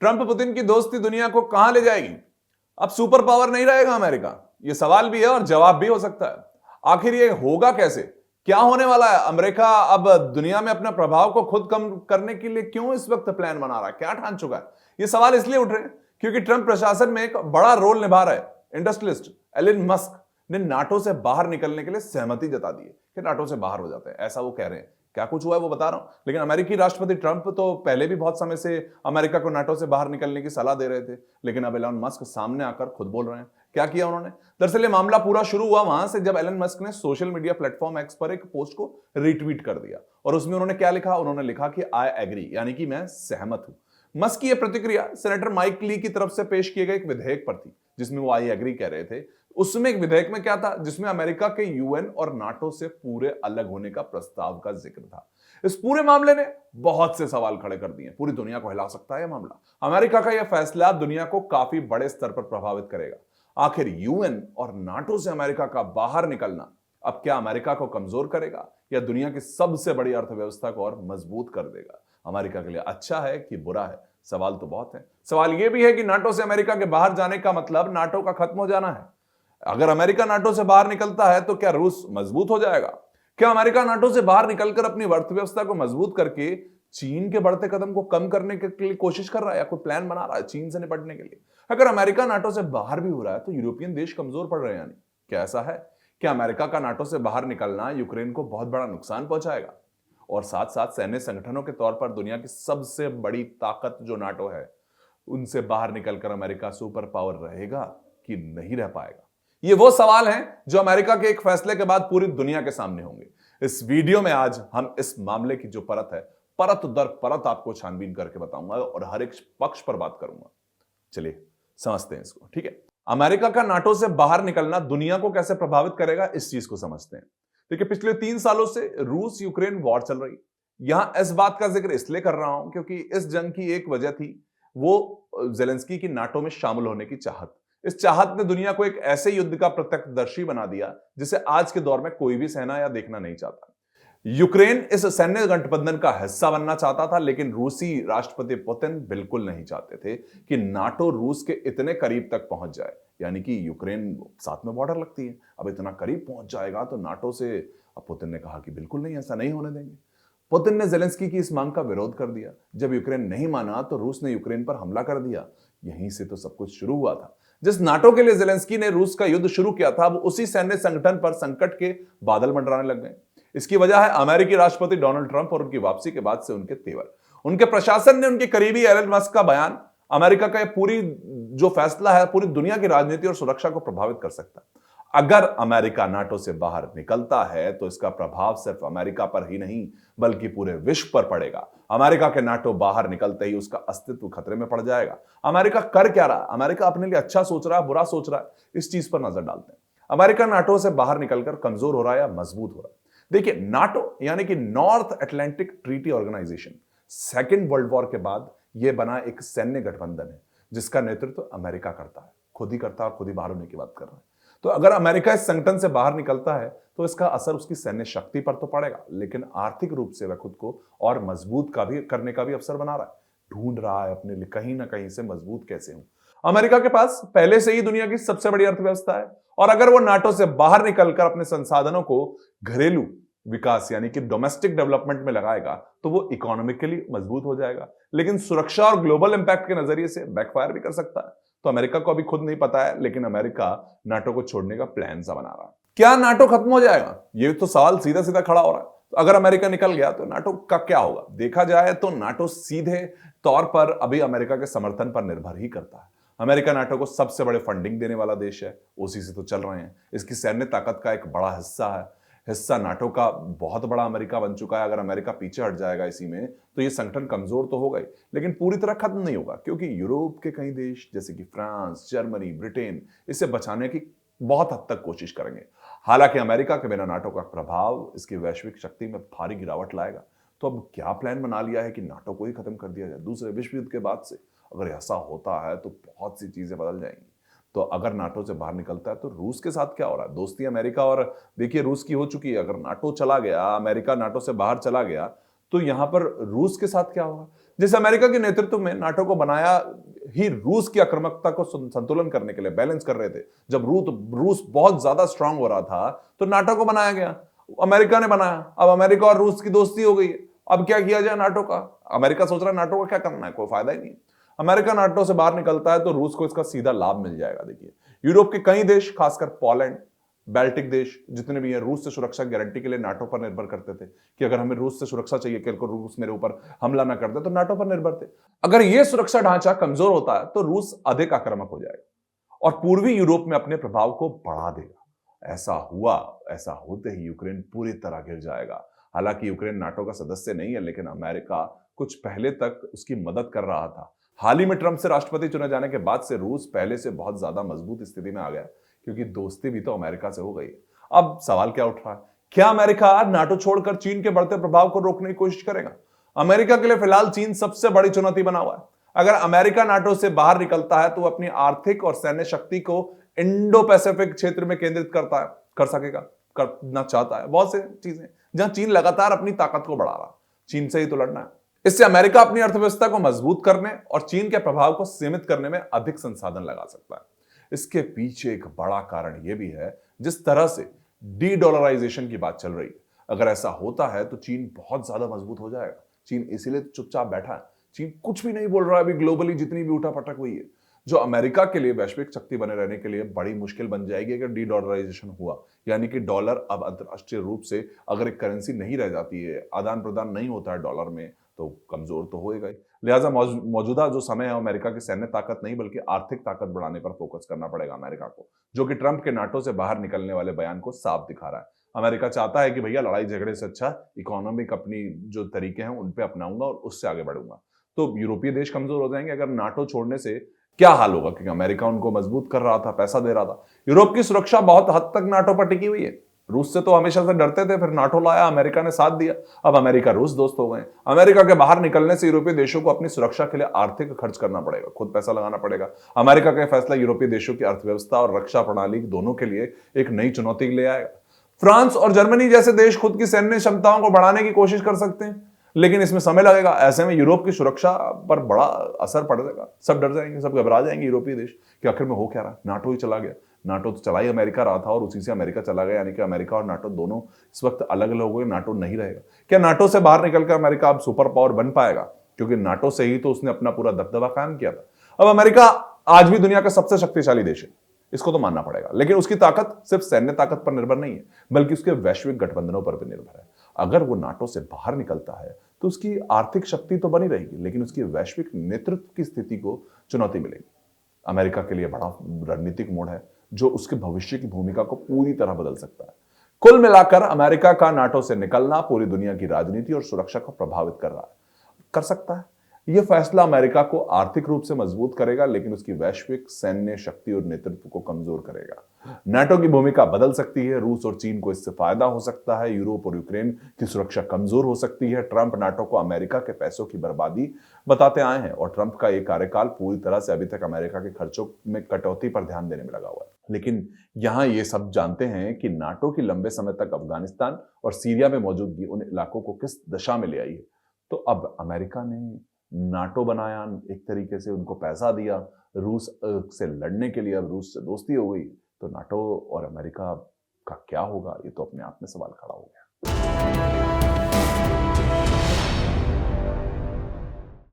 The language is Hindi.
ट्रंप पुतिन की दोस्ती दुनिया को कहां ले जाएगी? अब सुपर पावर नहीं रहेगा अमेरिका? यह सवाल भी है और जवाब भी हो सकता है। आखिर ये होगा कैसे? क्या होने वाला है? अमेरिका अब दुनिया में अपने प्रभाव को खुद कम करने के लिए क्यों इस वक्त प्लान बना रहा है? क्या ठान चुका है? ये सवाल इसलिए उठ रहे हैं क्योंकि ट्रंप प्रशासन में एक बड़ा रोल निभा रहा है इंडस्ट्रियलिस्ट एलन मस्क ने नाटो से बाहर निकलने के लिए सहमति जता दी है कि नाटो से बाहर हो जाते हैं, ऐसा वो कह रहे हैं। क्या कुछ हुआ है वो बता रहा हूं, लेकिन अमेरिकी राष्ट्रपति ट्रंप तो पहले भी बहुत समय से अमेरिका को नाटो से बाहर निकलने की सलाह दे रहे थे, लेकिन अब एलन मस्क सामने आकर खुद बोल रहे हैं। क्या किया उन्होंने? दरअसल ये मामला पूरा शुरू हुआ वहां से जब एलन मस्क ने सोशल मीडिया प्लेटफॉर्म एक्स पर एक पोस्ट को रीट्वीट कर दिया और उसमें उन्होंने क्या लिखा? उन्होंने लिखा कि आई एग्री, यानी कि मैं सहमत हूं। मस्क की यह प्रतिक्रिया सेनेटर माइक ली की तरफ से पेश किए गए एक विधेयक पर थी जिसमें वो आई एग्री कह रहे थे। उसमें एक विधेयक में क्या था? जिसमें अमेरिका के यूएन और नाटो से पूरे अलग होने का प्रस्ताव का जिक्र था। इस पूरे मामले ने बहुत से सवाल खड़े कर दिए। पूरी दुनिया को हिला सकता है यह मामला। अमेरिका का यह फैसला दुनिया को काफी बड़े स्तर पर प्रभावित करेगा। आखिर यूएन और नाटो से अमेरिका का बाहर निकलना अब क्या अमेरिका को कमजोर करेगा या दुनिया की सबसे बड़ी अर्थव्यवस्था को और मजबूत कर देगा? अमेरिका के लिए अच्छा है कि बुरा है? सवाल तो बहुत है। सवाल यह भी है कि नाटो से अमेरिका के बाहर जाने का मतलब नाटो का खत्म हो जाना है। अगर अमेरिका नाटो से बाहर निकलता है तो क्या रूस मजबूत हो जाएगा? क्या अमेरिका नाटो से बाहर निकलकर अपनी अर्थव्यवस्था को मजबूत करके चीन के बढ़ते कदम को कम करने के लिए कोशिश कर रहा है या कोई प्लान बना रहा है चीन से निपटने के लिए? अगर अमेरिका नाटो से बाहर भी हो रहा है तो यूरोपियन देश कमजोर पड़ रहे हैं, यानी क्या ऐसा है? क्या अमेरिका का नाटो से बाहर निकलना यूक्रेन को बहुत बड़ा नुकसान पहुंचाएगा और साथ साथ सैन्य संगठनों के तौर पर दुनिया की सबसे बड़ी ताकत जो नाटो है उनसे बाहर निकलकर अमेरिका सुपर पावर रहेगा कि नहीं रह पाएगा? ये वो सवाल हैं जो अमेरिका के एक फैसले के बाद पूरी दुनिया के सामने होंगे। इस वीडियो में आज हम इस मामले की जो परत है, परत दर परत आपको छानबीन करके बताऊंगा और हर एक पक्ष पर बात करूंगा। चलिए समझते हैं इसको, ठीक है? अमेरिका का नाटो से बाहर निकलना दुनिया को कैसे प्रभावित करेगा, इस चीज को समझते हैं। देखिए, पिछले 3 सालों से रूस यूक्रेन वॉर चल रही। यहां इस बात का जिक्र इसलिए कर रहा हूं क्योंकि इस जंग की एक वजह थी वो जेलेंस्की की नाटो में शामिल होने की चाहत। इस चाहत ने दुनिया को एक ऐसे युद्ध का प्रत्यक्षदर्शी बना दिया जिसे आज के दौर में कोई भी सेना या देखना नहीं चाहता। यूक्रेन इस सैन्य गठबंधन का हिस्सा बनना चाहता था, लेकिन रूसी राष्ट्रपति पुतिन बिल्कुल नहीं चाहते थे कि नाटो रूस के इतने करीब तक पहुंच जाए, यानी कि यूक्रेन साथ में बॉर्डर लगती है, अब इतना करीब पहुंच जाएगा तो नाटो से। अब पुतिन ने कहा कि बिल्कुल नहीं, ऐसा नहीं होने देंगे। पुतिन ने जेलेंस्की की इस मांग का विरोध कर दिया। जब यूक्रेन नहीं माना तो रूस ने यूक्रेन पर हमला कर दिया। यहीं से तो सब कुछ शुरू हुआ था। जिस नाटो के लिए जेलेंस्की ने रूस का युद्ध शुरू किया था, अब उसी सैन्य संगठन पर संकट के बादल मंडराने लग गए। इसकी वजह है अमेरिकी राष्ट्रपति डोनाल्ड ट्रंप और उनकी वापसी के बाद से उनके तेवर। उनके प्रशासन ने उनके करीबी एलन मस्क का बयान अमेरिका का पूरी जो फैसला है पूरी दुनिया की राजनीति और सुरक्षा को प्रभावित कर सकता है। अगर अमेरिका नाटो से बाहर निकलता है तो इसका प्रभाव सिर्फ अमेरिका पर ही नहीं बल्कि पूरे विश्व पर पड़ेगा। अमेरिका के नाटो बाहर निकलते ही उसका अस्तित्व खतरे में पड़ जाएगा। अमेरिका कर क्या रहा है? अमेरिका अपने लिए अच्छा सोच रहा है, बुरा सोच रहा है? इस चीज पर नजर डालते हैं। अमेरिका नाटो से बाहर निकलकर कमजोर हो रहा है या मजबूत हो रहा है? देखिए, नाटो यानी कि north Atlantic treaty organisation second world war के बाद यह बना एक सैन्य गठबंधन है जिसका नेतृत्व अमेरिका करता है, खुद ही करता है और खुद ही बाहर होने की बात कर रहा है। तो अगर अमेरिका इस संगठन से बाहर निकलता है तो इसका असर उसकी सैन्य शक्ति पर तो पड़ेगा, लेकिन आर्थिक रूप से वह खुद को और मजबूत करने का भी अवसर बना रहा है। ढूंढ रहा है अपने लिए कहीं ना कहीं से मजबूत कैसे हूं। अमेरिका के पास पहले से ही दुनिया की सबसे बड़ी अर्थव्यवस्था है और अगर वो नाटो से बाहर निकलकर अपने संसाधनों को घरेलू विकास यानी कि डोमेस्टिक डेवलपमेंट में लगाएगा तो वो इकोनॉमिकली मजबूत हो जाएगा, लेकिन सुरक्षा और ग्लोबल इंपैक्ट के नजरिए से बैकफायर भी कर सकता है। तो अमेरिका को अभी खुद नहीं पता है, लेकिन अमेरिका नाटो को छोड़ने का प्लान सा बना रहा है। क्या नाटो खत्म हो जाएगा? ये तो सवाल सीधा सीधा खड़ा हो रहा है। तो अगर अमेरिका निकल गया तो नाटो का क्या होगा? देखा जाए तो नाटो सीधे तौर पर अभी अमेरिका के समर्थन पर निर्भर ही करता है। अमेरिका नाटो को सबसे बड़े फंडिंग देने वाला देश है, उसी से तो चल रहे हैं। इसकी सैन्य ताकत का एक बड़ा हिस्सा नाटो का बहुत बड़ा अमेरिका बन चुका है। अगर अमेरिका पीछे हट जाएगा इसी में तो ये संगठन कमजोर तो होगा ही, लेकिन पूरी तरह खत्म नहीं होगा, क्योंकि यूरोप के कई देश जैसे कि फ्रांस, जर्मनी, ब्रिटेन इसे बचाने की बहुत हद तक कोशिश करेंगे। हालांकि अमेरिका के बिना नाटो का प्रभाव इसकी वैश्विक शक्ति में भारी गिरावट लाएगा। तो अब क्या प्लान बना लिया है कि नाटो को ही खत्म कर दिया जाए दूसरे विश्व युद्ध के बाद से? अगर ऐसा होता है तो बहुत सी चीजें बदल जाएंगी। तो अगर नाटो से बाहर निकलता है तो रूस के साथ क्या हो रहा है? दोस्ती अमेरिका और देखिए रूस की हो चुकी है। अगर नाटो चला गया, अमेरिका नाटो से बाहर चला गया तो यहां पर रूस के साथ क्या होगा? जिस अमेरिका के नेतृत्व में नाटो को बनाया ही रूस की आक्रामकता को संतुलन करने के लिए, बैलेंस कर रहे थे। जब रूस बहुत ज्यादा स्ट्रांग हो रहा था तो नाटो को बनाया गया, अमेरिका ने बनाया। अब अमेरिका और रूस की दोस्ती हो गई है, अब क्या किया जाए नाटो का? अमेरिका सोच रहा है नाटो का क्या करना है, कोई फायदा ही नहीं। अमेरिका नाटो से बाहर निकलता है तो रूस को इसका सीधा लाभ मिल जाएगा। देखिए, यूरोप के कई देश, खासकर पोलैंड, बाल्टिक देश जितने भी हैं, रूस से सुरक्षा गारंटी के लिए नाटो पर निर्भर करते थे कि अगर हमें रूस से सुरक्षा चाहिए कि रूस मेरे ऊपर हमला ना कर दे, तो नाटो पर निर्भर थे। अगर यह सुरक्षा ढांचा कमजोर होता है तो रूस अधिक आक्रामक हो जाएगा और पूर्वी यूरोप में अपने प्रभाव को बढ़ा देगा। ऐसा हुआ, ऐसा होते ही यूक्रेन पूरी तरह घिर जाएगा। हालांकि यूक्रेन नाटो का सदस्य नहीं है, लेकिन अमेरिका कुछ पहले तक उसकी मदद कर रहा था। हाल ही में ट्रंप से राष्ट्रपति चुने जाने के बाद से रूस पहले से बहुत ज्यादा मजबूत स्थिति में आ गया, क्योंकि दोस्ती भी तो अमेरिका से हो गई है। अब सवाल क्या उठ रहा है, क्या अमेरिका नाटो छोड़कर चीन के बढ़ते प्रभाव को रोकने की कोशिश करेगा? अमेरिका के लिए फिलहाल चीन सबसे बड़ी चुनौती बना हुआ है। अगर अमेरिका नाटो से बाहर निकलता है तो वो अपनी आर्थिक और सैन्य शक्ति को इंडो पैसिफिक क्षेत्र में केंद्रित करना चाहता है। बहुत से चीजें जहां चीन लगातार अपनी ताकत को बढ़ा रहा, चीन से ही तो लड़ना है। इससे अमेरिका अपनी अर्थव्यवस्था को मजबूत करने और चीन के प्रभाव को सीमित करने में अधिक संसाधन लगा सकता है। इसके पीछे एक बड़ा कारण यह भी है, जिस तरह से डी डॉलराइजेशन की बात चल रही है। अगर ऐसा होता है तो चीन बहुत ज्यादा मजबूत हो जाएगा। चीन इसीलिए चुपचाप बैठा है, चीन कुछ भी नहीं बोल रहा है अभी। ग्लोबली जितनी भी उठापटक हुई है, जो अमेरिका के लिए वैश्विक शक्ति बने रहने के लिए बड़ी मुश्किल बन जाएगी अगर डी डॉलराइजेशन हुआ। यानी कि डॉलर अब अंतरराष्ट्रीय रूप से अगर एक करेंसी नहीं रह जाती है, आदान प्रदान नहीं होता है डॉलर में, तो कमजोर तो होएगा ही। लिहाजा मौजूदा जो समय है, अमेरिका की सैन्य ताकत नहीं बल्कि आर्थिक ताकत बढ़ाने पर फोकस करना पड़ेगा अमेरिका को, जो कि ट्रंप के नाटो से बाहर निकलने वाले बयान को साफ दिखा रहा है। अमेरिका चाहता है कि भैया लड़ाई झगड़े से अच्छा इकोनॉमिक अपनी जो तरीके हैं उन पे अपनाऊंगा और उससे आगे बढ़ूंगा। तो यूरोपीय देश कमजोर हो जाएंगे अगर नाटो छोड़ने से। क्या हाल होगा, क्योंकि अमेरिका उनको मजबूत कर रहा था, पैसा दे रहा था। यूरोप की सुरक्षा बहुत हद तक नाटो पर टिकी हुई है। रूस से तो हमेशा से डरते थे, फिर नाटो लाया, अमेरिका ने साथ दिया, अब अमेरिका रूस दोस्त हो गए। अमेरिका के बाहर निकलने से यूरोपीय देशों को अपनी सुरक्षा के लिए आर्थिक खर्च करना पड़ेगा, खुद पैसा लगाना पड़ेगा। अमेरिका का फैसला यूरोपीय देशों की अर्थव्यवस्था और रक्षा प्रणाली दोनों के लिए एक नई चुनौती ले आएगा। फ्रांस और जर्मनी जैसे देश खुद की सैन्य क्षमताओं को बढ़ाने की कोशिश कर सकते हैं, लेकिन इसमें समय लगेगा। ऐसे में यूरोप की सुरक्षा पर बड़ा असर पड़ेगा। सब डर जाएंगे, सब घबरा जाएंगे यूरोपीय देश कि आखिर में हो क्या रहा। नाटो ही चला गया, नाटो तो चला ही अमेरिका रहा था और उसी से अमेरिका चला गया। यानी कि अमेरिका और नाटो दोनों इस वक्त अलग अलग हो गए, नाटो नहीं रहेगा। क्या नाटो से बाहर निकलकर अमेरिका अब सुपर पावर बन पाएगा? क्योंकि नाटो से ही तो उसने अपना पूरा दबदबा कायम किया था। अब अमेरिका आज भी दुनिया का सबसे शक्तिशाली देश है, इसको तो मानना पड़ेगा, लेकिन उसकी ताकत सिर्फ सैन्य ताकत पर निर्भर नहीं है, बल्कि उसके वैश्विक गठबंधनों पर भी निर्भर है। अगर वो नाटो से बाहर निकलता है तो उसकी आर्थिक शक्ति तो बनी रहेगी, लेकिन उसकी वैश्विक नेतृत्व की स्थिति को चुनौती मिलेगी। अमेरिका के लिए बड़ा रणनीतिक मोड़ है, जो उसके भविष्य की भूमिका को पूरी तरह बदल सकता है। कुल मिलाकर अमेरिका का नाटो से निकलना पूरी दुनिया की राजनीति और सुरक्षा को प्रभावित कर सकता है। यह फैसला अमेरिका को आर्थिक रूप से मजबूत करेगा, लेकिन उसकी वैश्विक सैन्य शक्ति और नेतृत्व को कमजोर करेगा। नाटो की भूमिका बदल सकती है, रूस और चीन को इससे फायदा हो सकता है, यूरोप और यूक्रेन की सुरक्षा कमजोर हो सकती है। ट्रंप नाटो को अमेरिका के पैसों की बर्बादी बताते आए हैं और ट्रंप का यह कार्यकाल पूरी तरह से अभी तक अमेरिका के खर्चों में कटौती पर ध्यान देने में लगा हुआ है। लेकिन यहां ये सब जानते हैं कि नाटो की लंबे समय तक अफगानिस्तान और सीरिया में मौजूदगी उन इलाकों को किस दशा में ले आई है। तो अब अमेरिका ने नाटो बनाया, एक तरीके से उनको पैसा दिया रूस से लड़ने के लिए, अब रूस से दोस्ती हो गई, तो नाटो और अमेरिका का क्या होगा, ये तो अपने आप में सवाल खड़ा हो गया।